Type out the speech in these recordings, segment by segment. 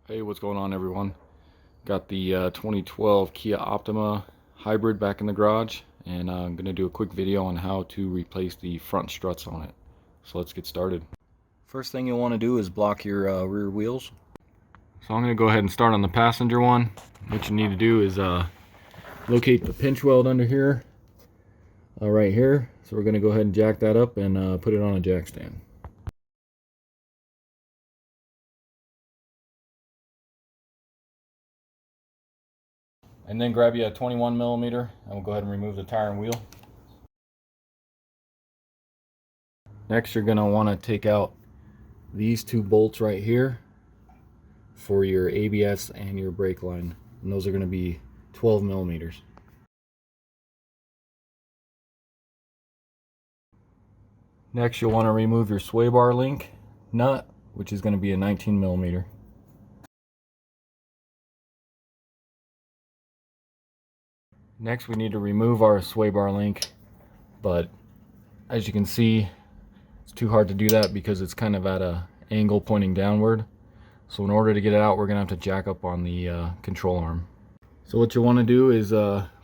Hey, what's going on, everyone? Got the 2012 Kia Optima Hybrid back in the garage, and I'm going to do a quick video on how to replace the front struts on it. So let's get started. First thing you'll want to do is block your rear wheels. So I'm going to go ahead and start on the passenger one. What you need to do is locate the pinch weld under here, right here. So we're going to go ahead and jack that up and put it on a jack stand. And then grab you a 21mm, and we'll go ahead and remove the tire and wheel. Next, you're going to want to take out these two bolts right here for your ABS and your brake line. And those are going to be 12mm. Next, you'll want to remove your sway bar link nut, which is going to be a 19mm. Next, we need to remove our sway bar link, but as you can see, it's too hard to do that because it's kind of at an angle pointing downward. So in order to get it out, we're going to have to jack up on the control arm. So what you want to do is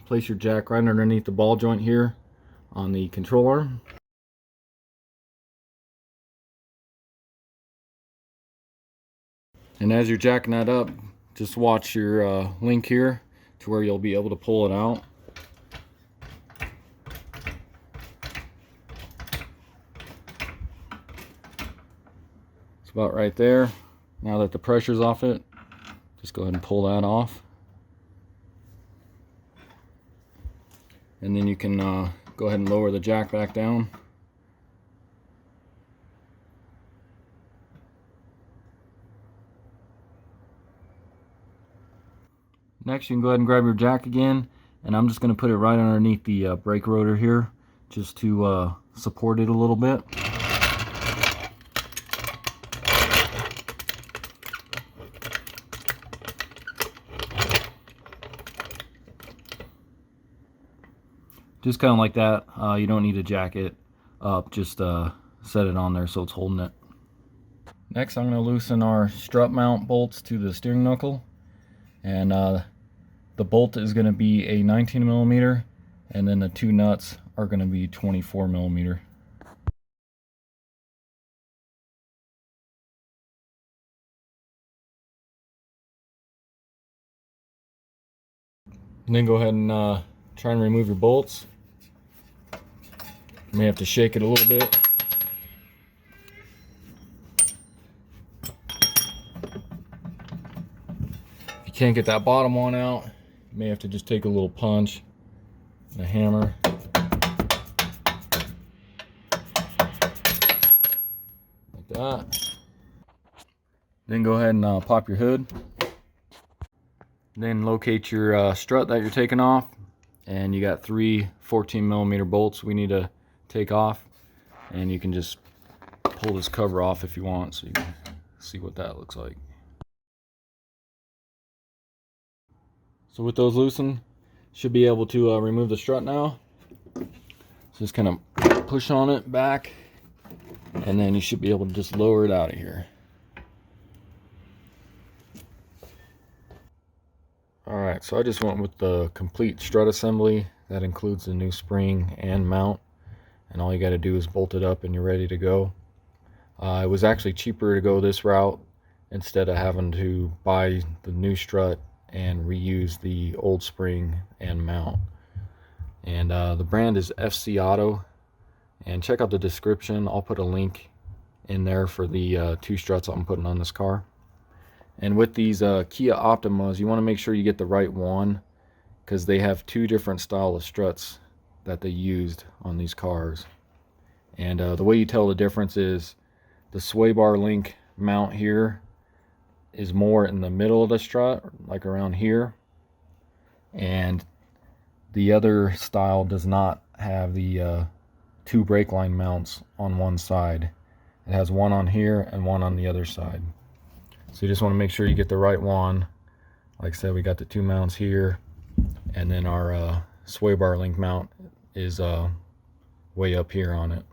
place your jack right underneath the ball joint here on the control arm. And as you're jacking that up, just watch your link here to where you'll be able to pull it out. It's about right there. Now that the pressure's off it, just go ahead and pull that off. And then you can go ahead and lower the jack back down. Next, you can go ahead and grab your jack again, and I'm just going to put it right underneath the brake rotor here, just to support it a little bit. Just kind of like that. You don't need to jack it up, just set it on there so it's holding it. Next, I'm going to loosen our strut mount bolts to the steering knuckle, and the bolt is going to be a 19mm, and then the two nuts are going to be 24mm. And then go ahead and try and remove your bolts. You may have to shake it a little bit. If you can't get that bottom one out, you may have to just take a little punch and a hammer. Like that. Then go ahead and pop your hood. Then locate your strut that you're taking off. And you got three 14mm bolts we need to take off. And you can just pull this cover off if you want, so you can see what that looks like. So with those loosened, should be able to remove the strut now. So just kind of push on it back, and then you should be able to just lower it out of here. Alright, so I just went with the complete strut assembly. That includes the new spring and mount, and all you got to do is bolt it up and you're ready to go. It was actually cheaper to go this route instead of having to buy the new strut and reuse the old spring and mount. And the brand is FC Auto, and check out the description. I'll put a link in there for the two struts I'm putting on this car. And with these Kia Optimas, you want to make sure you get the right one, because they have two different style of struts that they used on these cars. And the way you tell the difference is the sway bar link mount here is more in the middle of the strut, like around here, and the other style does not have the two brake line mounts on one side. It has one on here and one on the other side. So you just want to make sure you get the right one. Like I said, we got the two mounts here, and then our sway bar link mount is way up here on it.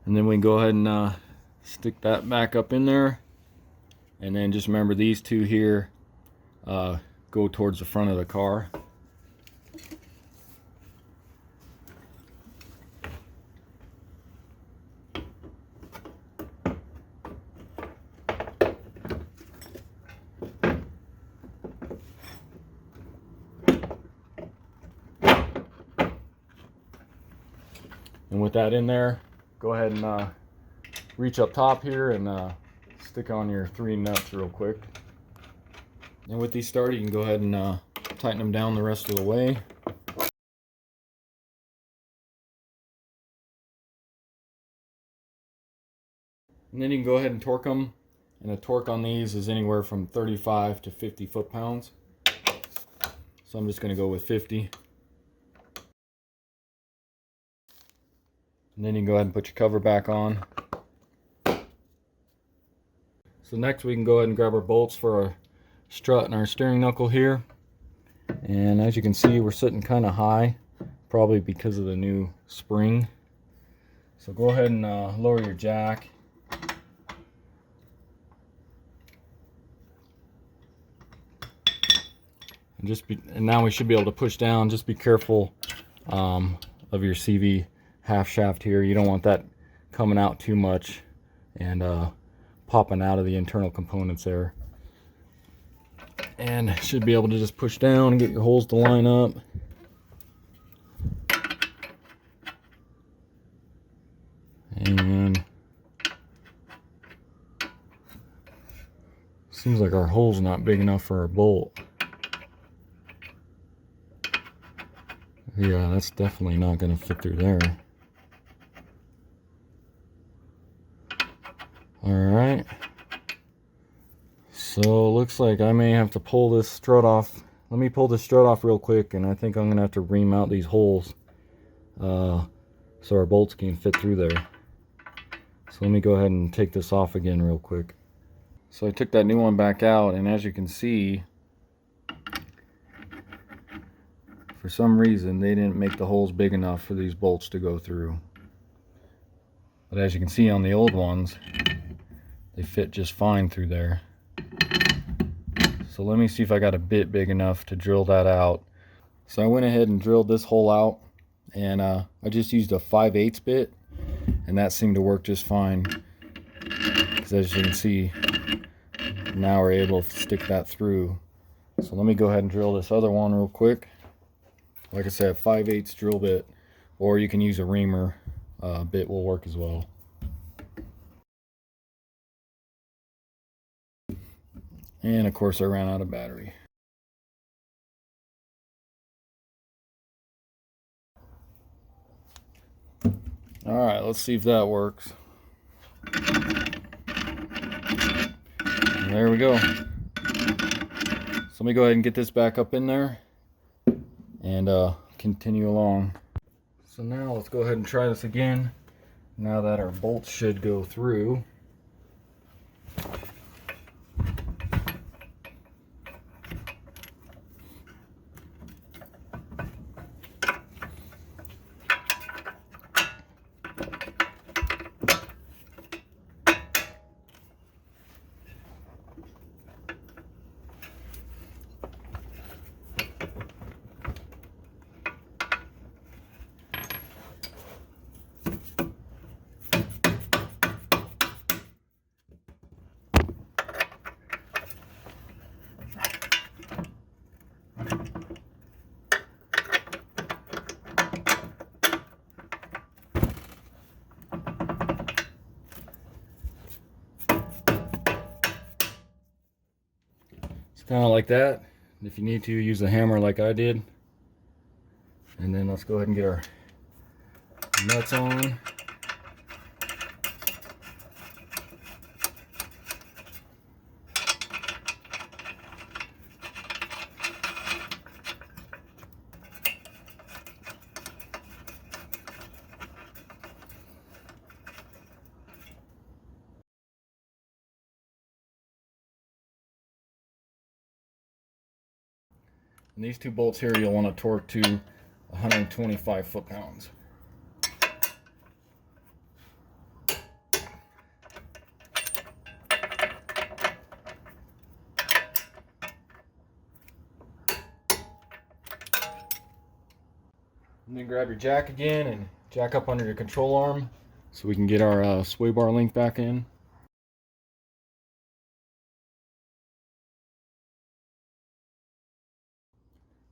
And then we can go ahead and stick that back up in there. And then just remember these two here go towards the front of the car. And with that in there, go ahead and reach up top here and stick on your 3 nuts real quick. And with these started, you can go ahead and tighten them down the rest of the way. And then you can go ahead and torque them. And the torque on these is anywhere from 35 to 50 foot-pounds. So I'm just going to go with 50. And then you can go ahead and put your cover back on. So next we can go ahead and grab our bolts for our strut and our steering knuckle here. And as you can see, we're sitting kind of high, probably because of the new spring. So go ahead and lower your jack. And now we should be able to push down. Just be careful of your CV half shaft here. You don't want that coming out too much and popping out of the internal components there. And should be able to just push down and get your holes to line up. And seems like our hole's not big enough for our bolt. Yeah, that's definitely not going to fit through there. Alright. So looks like I may have to pull this strut off. Let me pull this strut off real quick, and I think I'm going to have to remount these holes so our bolts can fit through there. So let me go ahead and take this off again real quick. So I took that new one back out, and as you can see, for some reason they didn't make the holes big enough for these bolts to go through. But as you can see on the old ones, they fit just fine through there. So let me see if I got a bit big enough to drill that out. So I went ahead and drilled this hole out, and I just used a 5/8 bit, and that seemed to work just fine. Because as you can see, now we're able to stick that through. So let me go ahead and drill this other one real quick. Like I said, 5/8 drill bit, or you can use a reamer bit will work as well. And of course I ran out of battery. Alright, let's see if that works. And there we go. So let me go ahead and get this back up in there and continue along. So now let's go ahead and try this again, now that our bolts should go through. Kind of like that. If you need to, use a hammer like I did. And then let's go ahead and get our nuts on. And these two bolts here you'll want to torque to 125 foot-pounds. And then grab your jack again and jack up under your control arm so we can get our sway bar link back in.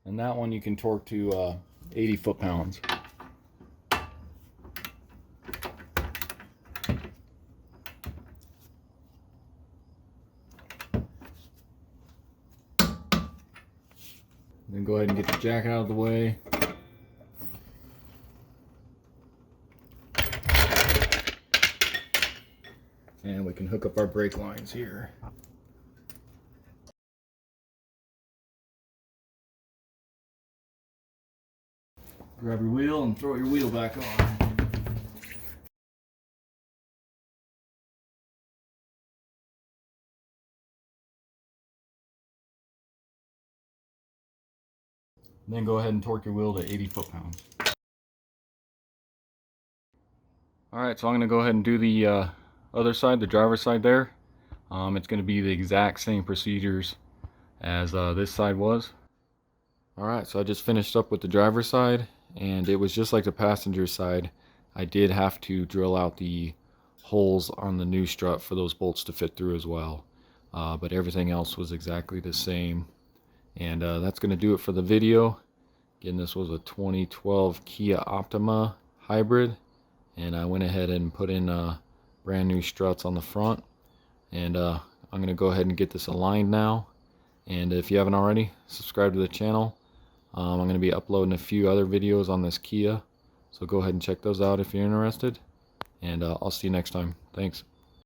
And that one you can torque to 80 foot-pounds. Then go ahead and get the jack out of the way. And we can hook up our brake lines here. Grab your wheel and throw your wheel back on. Then go ahead and torque your wheel to 80 foot-pounds. Alright, so I'm going to go ahead and do the other side, the driver's side there. It's going to be the exact same procedures as this side was. Alright, so I just finished up with the driver's side, and it was just like the passenger side. I did have to drill out the holes on the new strut for those bolts to fit through as well. But everything else was exactly the same. And that's going to do it for the video. Again, this was a 2012 Kia Optima Hybrid, and I went ahead and put in brand new struts on the front. And I'm going to go ahead and get this aligned now. And if you haven't already, subscribe to the channel. I'm going to be uploading a few other videos on this Kia, so go ahead and check those out if you're interested. And I'll see you next time. Thanks.